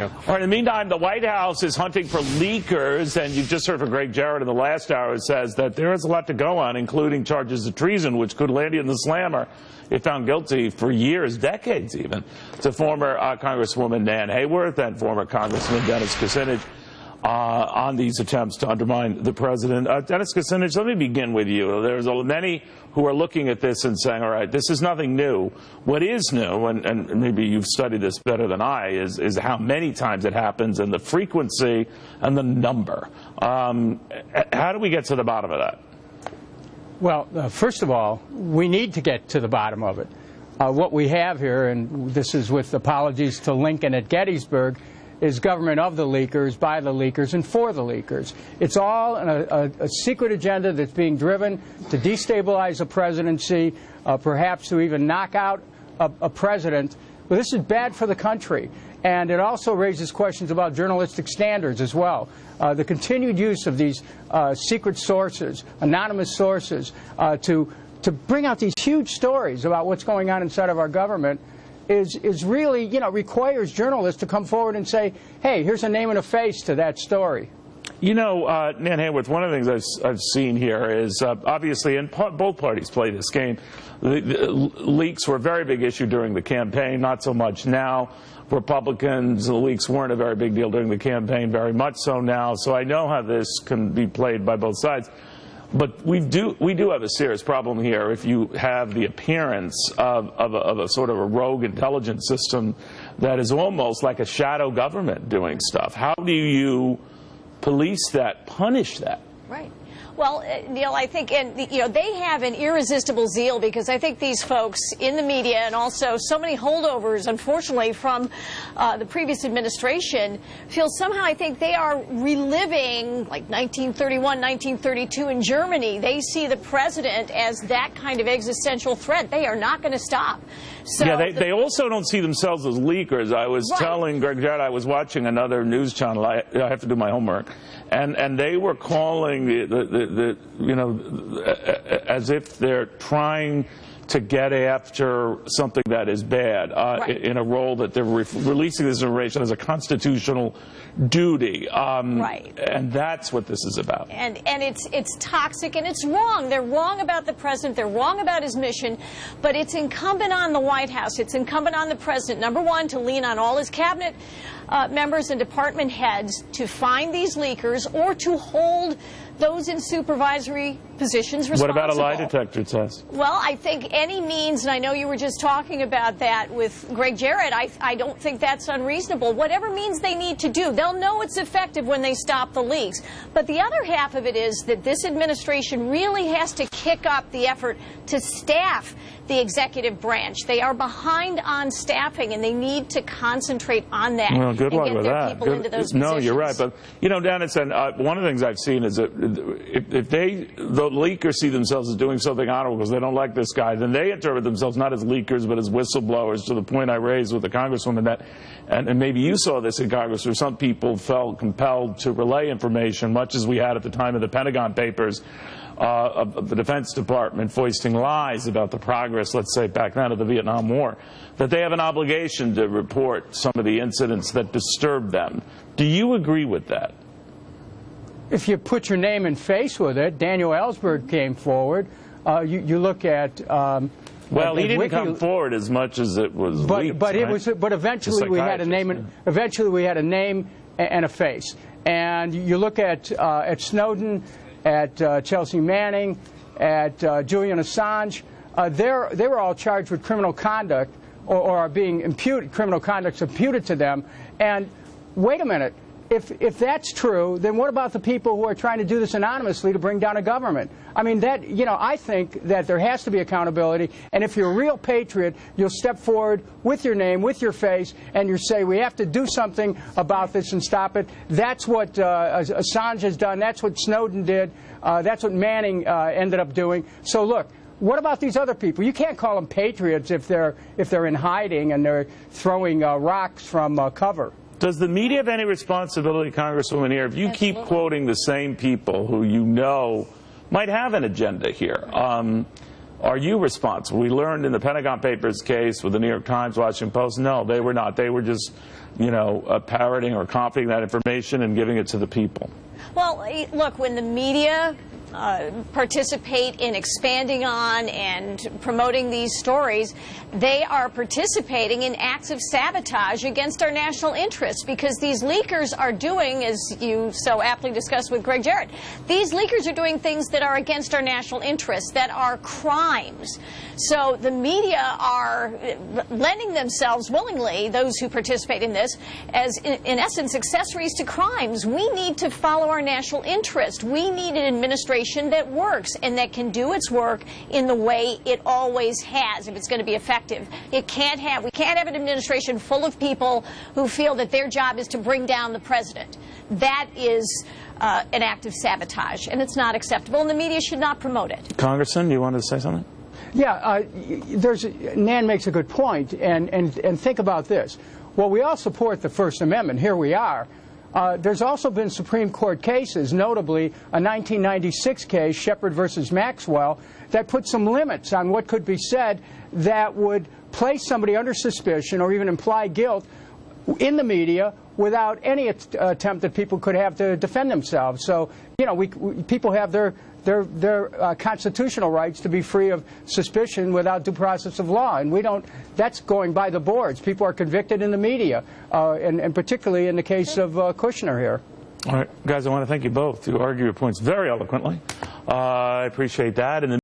All right, in the meantime, the White House is hunting for leakers, and you've just heard from Greg Jarrett in the last hour, who says that there is a lot to go on, including charges of treason, which could land you in the slammer if found guilty for years, decades even, to former Congresswoman Nan Hayworth and former Congressman Dennis Kucinich on these attempts to undermine the president. Dennis Kucinich, let me begin with you. There's many who are looking at this and saying, all right, this is nothing new. What is new, and maybe you've studied this better than I, is how many times it happens and the frequency and the number. How do we get to the bottom of that? Well, first of all, we need to get to the bottom of it. What we have here, and this is with apologies to Lincoln at Gettysburg, is government of the leakers, by the leakers, and for the leakers. It's all a secret agenda that's being driven to destabilize a presidency, perhaps to even knock out a president. But this is bad for the country. And it also raises questions about journalistic standards as well. The continued use of these secret sources, anonymous sources, to bring out these huge stories about what's going on inside of our government is really, requires journalists to come forward and say, hey, here's a name and a face to that story. You know, Nan Hayworth, one of the things I've seen here is, obviously, and both parties play this game. The leaks were a very big issue during the campaign, not so much now. Republicans, the leaks weren't a very big deal during the campaign, very much so now. So I know how this can be played by both sides. But we do have a serious problem here if you have the appearance of a sort of a rogue intelligence system that is almost like a shadow government doing stuff. How do you police that, punish that? Right. Well, Neil, I think, they have an irresistible zeal, because I think these folks in the media, and also so many holdovers, unfortunately, from the previous administration, feel somehow, I think, they are reliving like 1931, 1932 in Germany. They see the president as that kind of existential threat. They are not going to stop. So yeah, they also don't see themselves as leakers. I was telling Greg Jarrett, I was watching another news channel. I have to do my homework. And they were calling as if they're trying to get after something that is bad in a role that they're releasing this information as a constitutional duty. And that's what this is about. And it's toxic, and it's wrong. They're wrong about the president. They're wrong about his mission. But it's incumbent on the White House. It's incumbent on the president, number one, to lean on all his cabinet members and department heads to find these leakers or to hold those in supervisory positions responsible. What about a lie detector test? Well, I think any means, and I know you were just talking about that with Greg Jarrett, I don't think that's unreasonable. Whatever means they need to do, they'll know it's effective when they stop the leaks. But the other half of it is that this administration really has to kick up the effort to staff the executive branch. They are behind on staffing, and they need to concentrate on that. Well, good luck with that. People into those no, positions. You're right. But, Dennis, and one of the things I've seen is that if the leakers see themselves as doing something honorable because they don't like this guy, then they interpret themselves not as leakers but as whistleblowers, to the point I raised with the Congresswoman that, and maybe you saw this in Congress, where some people felt compelled to relay information, much as we had at the time of the Pentagon Papers, of the Defense Department foisting lies about the progress, let's say, back then of the Vietnam War, that they have an obligation to report some of the incidents that disturbed them. Do you agree with that? If you put your name and face with it, Daniel Ellsberg came forward. You look at well, he didn't come forward as much as it was leaked, but it was. But eventually we had a name. Eventually we had a name and a face. And you look at Snowden, at Chelsea Manning, at Julian Assange. They were all charged with criminal conduct, or are being imputed. Criminal conduct's imputed to them. And wait a minute. If that's true, then what about the people who are trying to do this anonymously to bring down a government? I mean, I think that there has to be accountability, and if you're a real patriot, you'll step forward with your name, with your face, and you say, we have to do something about this and stop it. That's what Assange has done. That's what Snowden did. That's what Manning ended up doing. So look, what about these other people? You can't call them patriots if they're in hiding and they're throwing rocks from cover. Does the media have any responsibility, Congresswoman, here, if you keep quoting the same people who you know might have an agenda here? are you responsible? We learned in the Pentagon Papers case with the New York Times, Washington Post, no, they were not. They were just, you know, parroting or copying that information and giving it to the people. Well, look, when the media participate in expanding on and promoting these stories, they are participating in acts of sabotage against our national interests, because these leakers are doing, as you so aptly discussed with Greg Jarrett, these leakers are doing things that are against our national interests, that are crimes. So the media are lending themselves willingly, those who participate in this, as in essence accessories to crimes. We need to follow our national interest. We need an administration that works and that can do its work in the way it always has if it's going to be effective. We can't have an administration full of people who feel that their job is to bring down the president. That is an act of sabotage, and it's not acceptable, and the media should not promote it. Congressman, you wanted to say something? Yeah, Nan makes a good point, and think about this. Well, we all support the First Amendment. Here we are. There's also been Supreme Court cases, notably a 1996 case, Shepard versus Maxwell, that put some limits on what could be said that would place somebody under suspicion or even imply guilt in the media without any attempt that people could have to defend themselves. So, you know, people have their constitutional rights to be free of suspicion without due process of law, and we don't. That's going by the boards. People are convicted in the media, and particularly in the case of Kushner here. All right, guys, I want to thank you both. You argue your points very eloquently. I appreciate that. And